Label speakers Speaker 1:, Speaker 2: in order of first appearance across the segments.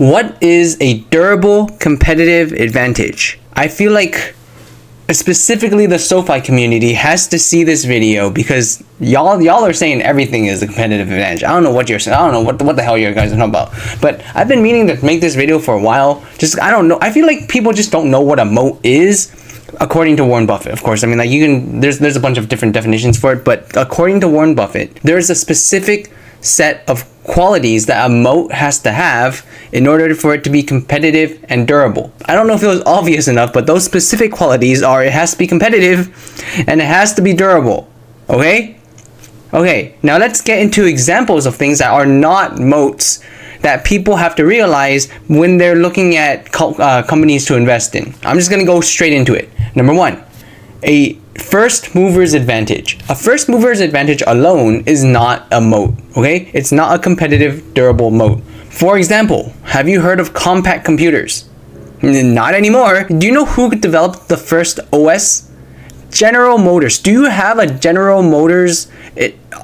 Speaker 1: What is a durable competitive advantage? I feel like specifically the Sofi community has to see this video because y'all are saying everything is a competitive advantage. I don't know what you're saying. I don't know what the hell you guys are talking about. But I've been meaning to make this video for a while. I don't know. I feel like people just don't know what a moat is. According to Warren Buffett, of course. I mean, like there's a bunch of different definitions for it, but according to Warren Buffett, there's a specific set of qualities that a moat has to have in order for it to be competitive and durable. I don't know if it was obvious enough, but those specific qualities are it has to be competitive and it has to be durable. Okay, now let's get into examples of things that are not moats that people have to realize when they're looking at companies to invest in. I'm just gonna go straight into it. Number one, a first mover's advantage. A first mover's advantage alone is not a moat, okay? It's not a competitive, durable moat. For example, have you heard of compact computers? Not anymore. Do you know who developed the first OS? General Motors. Do you have a General Motors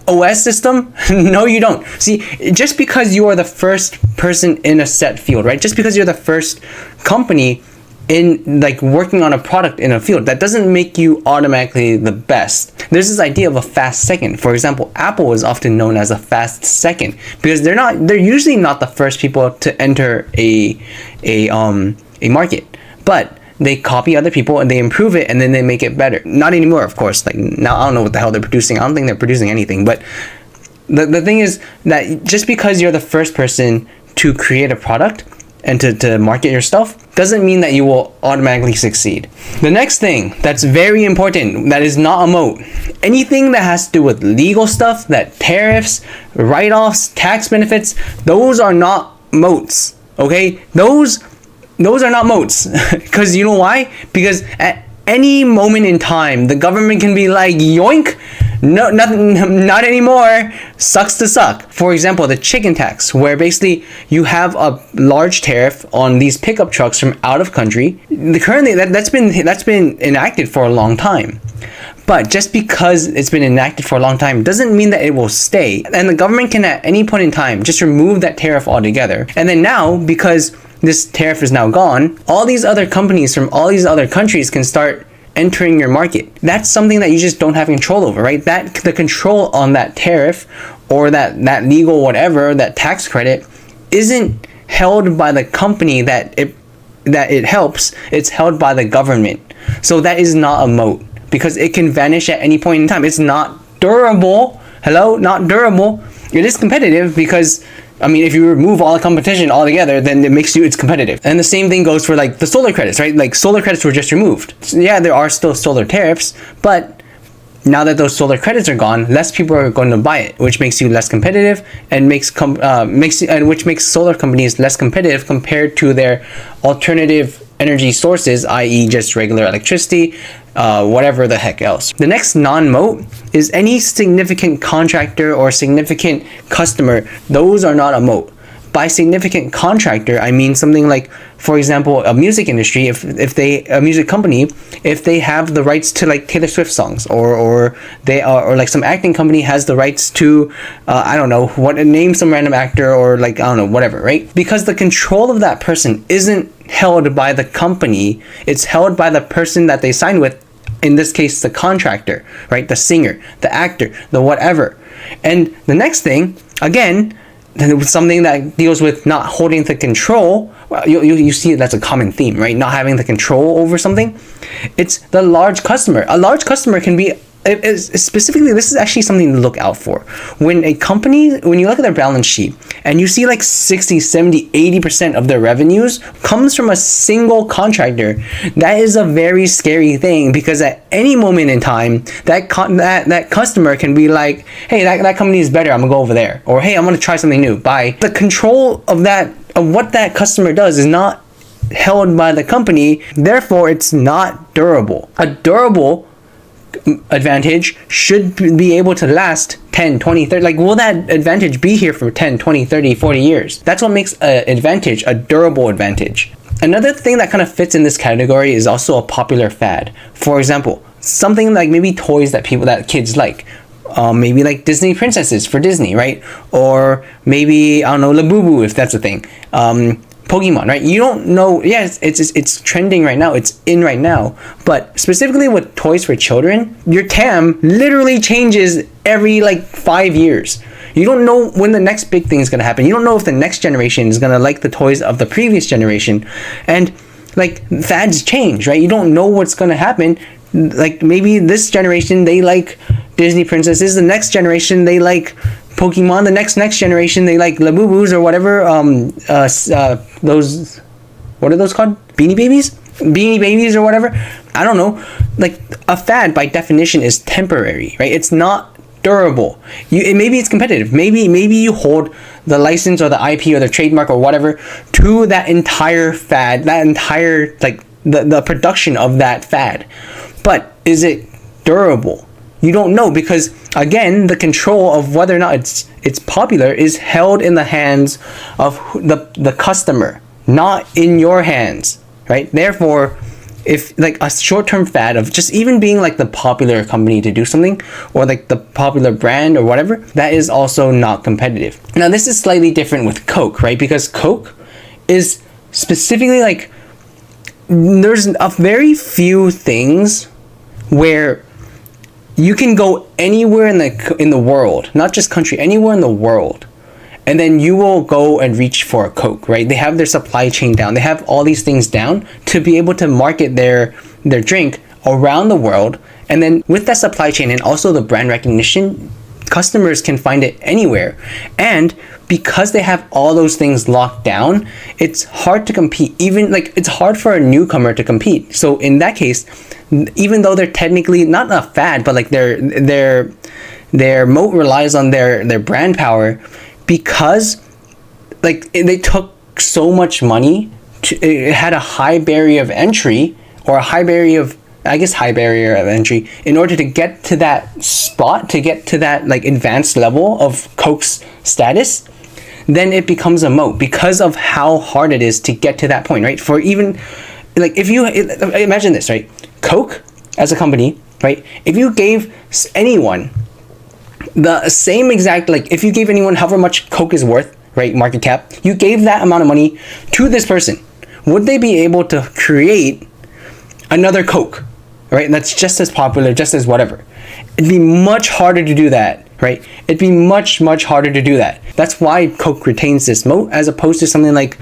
Speaker 1: OS system? No, you don't. See, just because you are the first person in a set field, right? Just because you're the first company in like working on a product in a field, that doesn't make you automatically the best. There's this idea of a fast second. For example, Apple is often known as a fast second because they're usually not the first people to enter a market, but they copy other people and they improve it and then they make it better. Not anymore, of course. Like now, I don't know what the hell they're producing. I don't think they're producing anything. But the thing is that just because you're the first person to create a product and to market your stuff doesn't mean that you will automatically succeed. The next thing that's very important that is not a moat, anything that has to do with legal stuff, that tariffs, write-offs, tax benefits, those are not moats, okay? Those are not moats. Because you know why? Because at any moment in time, the government can be like, yoink, no, nothing, not anymore, sucks to suck. For example, the chicken tax, where basically you have a large tariff on these pickup trucks from out of country. Currently, that's been enacted for a long time. But just because it's been enacted for a long time doesn't mean that it will stay. And the government can at any point in time just remove that tariff altogether. And then now, because this tariff is now gone, all these other companies from all these other countries can start entering your market. That's something that you just don't have control over, right? The control on that tariff or that legal whatever, that tax credit, isn't held by the company that it helps. It's held by the government. So that is not a moat because it can vanish at any point in time. It's not durable. Hello, not durable. It is competitive because, I mean, if you remove all the competition altogether, then it's competitive. And the same thing goes for like the solar credits, right? Like solar credits were just removed. So yeah, there are still solar tariffs, but now that those solar credits are gone, less people are going to buy it, which makes you less competitive and which makes solar companies less competitive compared to their alternative energy sources, i.e. just regular electricity, whatever the heck else. The next non-moat is any significant contractor or significant customer. Those are not a moat. By significant contractor, I mean something like, for example, a music industry, a music company, if they have the rights to like Taylor Swift songs, or like some acting company has the rights to, I don't know, name some random actor or like, I don't know, whatever, right? Because the control of that person isn't held by the company, it's held by the person that they sign with, in this case, the contractor, right? The singer, the actor, the whatever. And the next thing, again, something that deals with not holding the control. You see that's a common theme, right? Not having the control over something. It's the large customer. A large customer can be, specifically, this is actually something to look out for. When you look at their balance sheet and you see like 60, 70, 80% of their revenues comes from a single contractor, that is a very scary thing because at any moment in time, that customer can be like, hey, that company is better, I'm gonna go over there. Or hey, I'm gonna try something new, bye. The control of what that customer does is not held by the company, therefore it's not durable. A durable advantage should be able to last 10, 20, 30, like will that advantage be here for 10, 20, 30, 40 years? That's what makes an advantage a durable advantage. Another thing that kind of fits in this category is also a popular fad. For example, something like maybe toys that kids like. Maybe like Disney princesses for Disney, right? Or maybe, I don't know, Labubu, if that's a thing. Pokemon, right? You don't know. Yes, it's trending right now. It's in right now. But specifically with toys for children, your TAM literally changes every like 5 years. You don't know when the next big thing is gonna happen. You don't know if the next generation is gonna like the toys of the previous generation, and like fads change, right? You don't know what's gonna happen. Like maybe this generation they like Disney princesses, the next generation they like Pokemon, the next generation they like Labubus or whatever. Those, what are those called? Beanie Babies or whatever. I don't know. Like a fad by definition is temporary, right? It's not durable. Maybe it's competitive. Maybe you hold the license or the IP or the trademark or whatever to that entire fad, that entire like the production of that fad. But is it durable? You don't know, because again, the control of whether or not it's popular is held in the hands of the customer, not in your hands, right? Therefore, if like a short-term fad of just even being like the popular company to do something, or like the popular brand or whatever, that is also not competitive. Now this is slightly different with Coke, right? Because Coke is specifically like, there's a very few things where you can go anywhere in the world, not just country, anywhere in the world, and then you will go and reach for a Coke, right? They have their supply chain down. They have all these things down to be able to market their drink around the world. And then with that supply chain and also the brand recognition, customers can find it anywhere. And because they have all those things locked down, it's hard to compete. Even like it's hard for a newcomer to compete. So in that case, even though they're technically not a fad, but like their moat relies on their brand power, because like they took so much money it had a high barrier of entry, or a high barrier of entry in order to get to that spot, to get to that like advanced level of Coke's status. Then it becomes a moat because of how hard it is to get to that point, right? For even like, if you imagine this, right? Coke as a company, right? If you gave anyone the same exact, like if you gave anyone however much Coke is worth, right, market cap, you gave that amount of money to this person, would they be able to create another Coke, right? That's just as popular, just as whatever. It'd be much harder to do that, right? It'd be much harder to do that. That's why Coke retains this moat, as opposed to something like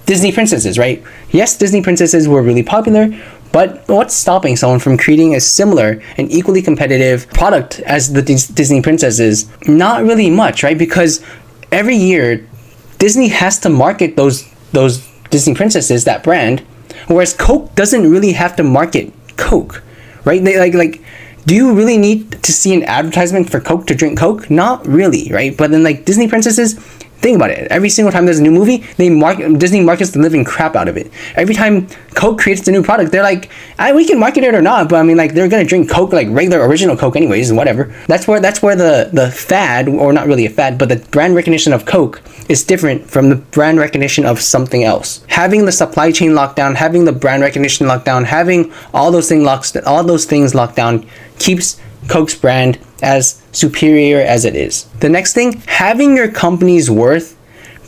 Speaker 1: Disney princesses, right? Yes, Disney princesses were really popular, but what's stopping someone from creating a similar and equally competitive product as the Disney princesses? Not really much, right? Because every year Disney has to market those Disney princesses, that brand, whereas Coke doesn't really have to market Coke, right? They like do you really need to see an advertisement for Coke to drink Coke? Not really, right? But then like Disney princesses, think about it. Every single time there's a new movie, Disney markets the living crap out of it. Every time Coke creates a new product, they're like, we can market it or not, but I mean, like, they're gonna drink Coke, like regular original Coke anyways, and whatever. That's where the fad, or not really a fad, but the brand recognition of Coke is different from the brand recognition of something else. Having the supply chain locked down, having the brand recognition locked down, having all those things locked down keeps Coke's brand as superior as it is. The next thing, having your company's worth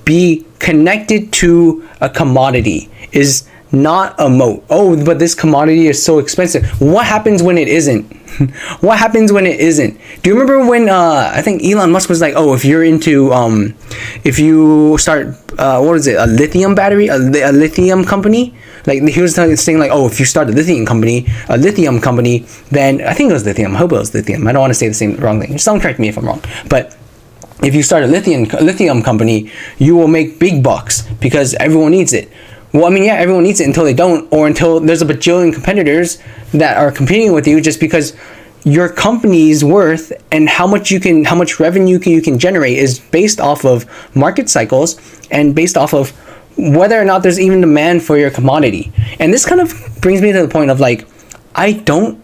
Speaker 1: be connected to a commodity is not a moat. Oh, but this commodity is so expensive. What happens when it isn't? What happens when it isn't? Do you remember when I think Elon Musk was like, oh, if you're into if you start what is it, a lithium battery, a lithium company, like he was saying like, oh, if you start a lithium company, then I think it was lithium. I hope it was lithium. I don't want to say the wrong thing. Someone correct me if I'm wrong. But if you start a lithium company, you will make big bucks because everyone needs it. Well, I mean, yeah, everyone needs it until they don't, or until there's a bajillion competitors that are competing with you, just because your company's worth and how much revenue you can generate is based off of market cycles and based off of whether or not there's even demand for your commodity. And this kind of brings me to the point of like, I don't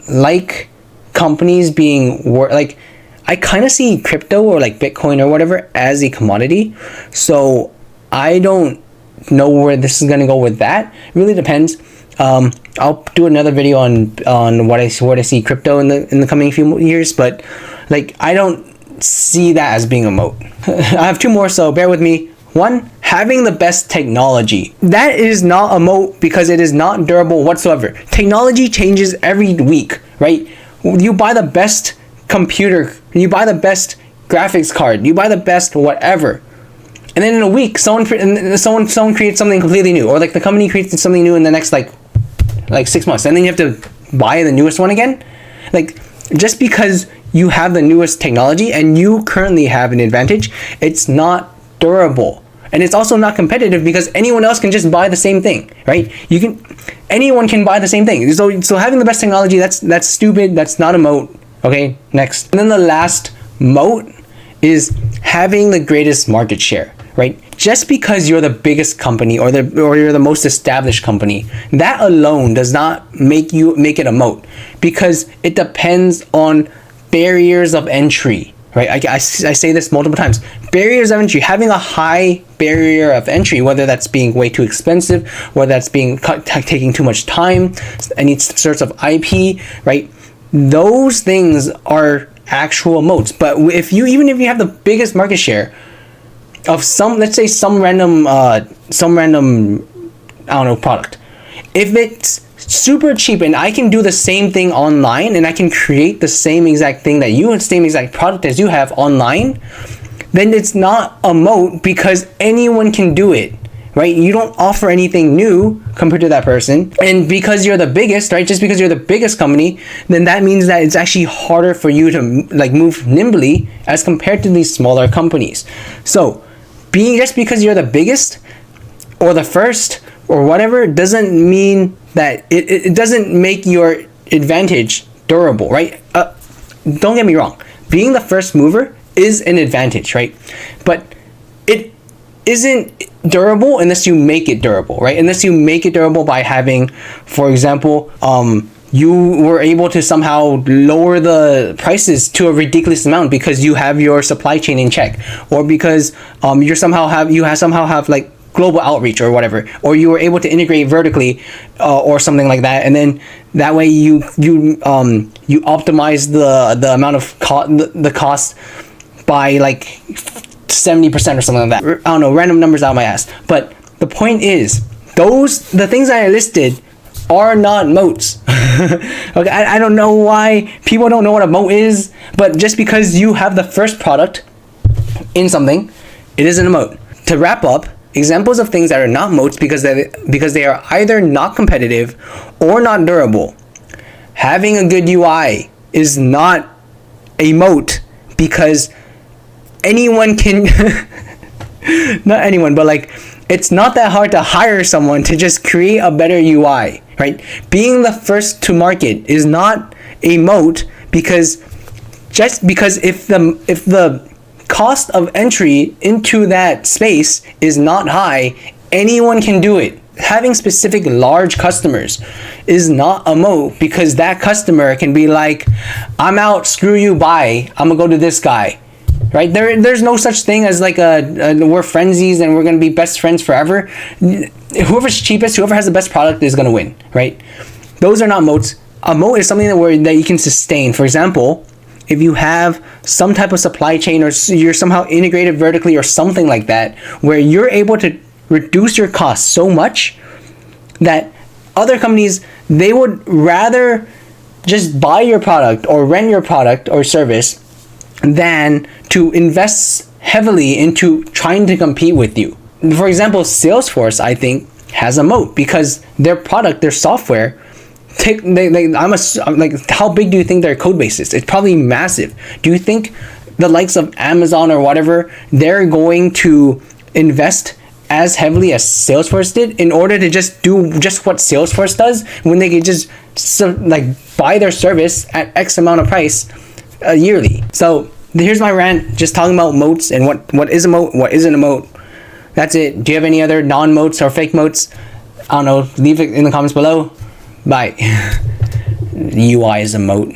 Speaker 1: like companies being like, I kind of see crypto or like Bitcoin or whatever as a commodity. So I don't know where this is going to go with that. It really depends. I'll do another video on where I see crypto in the coming few years, but like I don't see that as being a moat. I have two more, so bear with me. One, having the best technology. That is not a moat because it is not durable whatsoever. Technology changes every week, right? You buy the best computer, you buy the best graphics card, you buy the best whatever, and then in a week someone creates something completely new, or like the company creates something new in the next like 6 months, and then you have to buy the newest one again. Like, just because you have the newest technology and you currently have an advantage, it's not durable. And it's also not competitive because anyone else can just buy the same thing, right? Anyone can buy the same thing. So having the best technology, that's stupid. That's not a moat. Okay, next. And then the last moat is having the greatest market share, right? Just because you're the biggest company or you're the most established company, that alone does not make it a moat, because it depends on barriers of entry, right? I say this multiple times. Barriers of entry, having a high barrier of entry, whether that's being way too expensive, whether that's being taking too much time, any sorts of IP, right? Those things are actual moats. But even if you have the biggest market share of let's say some random I don't know, product, if it's super cheap and I can do the same thing online and I can create the same exact thing same exact product as you have online, then it's not a moat because anyone can do it, right? You don't offer anything new compared to that person, and because you're the biggest, right? Just because you're the biggest company, then that means that it's actually harder for you to like move nimbly as compared to these smaller companies. So just because you're the biggest or the first or whatever doesn't mean that it doesn't make your advantage durable, right? Don't get me wrong, being the first mover is an advantage, right? But it isn't durable unless you make it durable, right? Unless you make it durable by having, for example, you were able to somehow lower the prices to a ridiculous amount because you have your supply chain in check, or because you somehow have like global outreach or whatever, or you were able to integrate vertically or something like that, and then that way you optimize the amount of the cost by like 70% or something like that. I don't know, random numbers out of my ass. But the point is, the things I listed are not moats. Okay, I don't know why people don't know what a moat is, but just because you have the first product in something, it isn't a moat. To wrap up, examples of things that are not moats because they are either not competitive or not durable. Having a good UI is not a moat because anyone can not anyone, but like, it's not that hard to hire someone to just create a better UI, right? Being the first to market is not a moat because if the cost of entry into that space is not high, anyone can do it. Having specific large customers is not a moat because that customer can be like, I'm out, screw you, bye, I'm gonna go to this guy. Right? There's no such thing as like we're friendsies and we're gonna be best friends forever. Whoever's cheapest, whoever has the best product is gonna win, right? Those are not moats. A moat is something that you can sustain. For example, if you have some type of supply chain, or you're somehow integrated vertically or something like that, where you're able to reduce your costs so much that other companies, they would rather just buy your product or rent your product or service than to invest heavily into trying to compete with you. For example, Salesforce, I think, has a moat because their product, their software, how big do you think their code base is? It's probably massive. Do you think the likes of Amazon or whatever, they're going to invest as heavily as Salesforce did in order to just do just what Salesforce does when they could just buy their service at X amount of price yearly? So here's my rant, just talking about moats and what is a moat, what isn't a moat. That's it. Do you have any other non-moats or fake moats? I don't know. Leave it in the comments below. Bye. UI is a moat.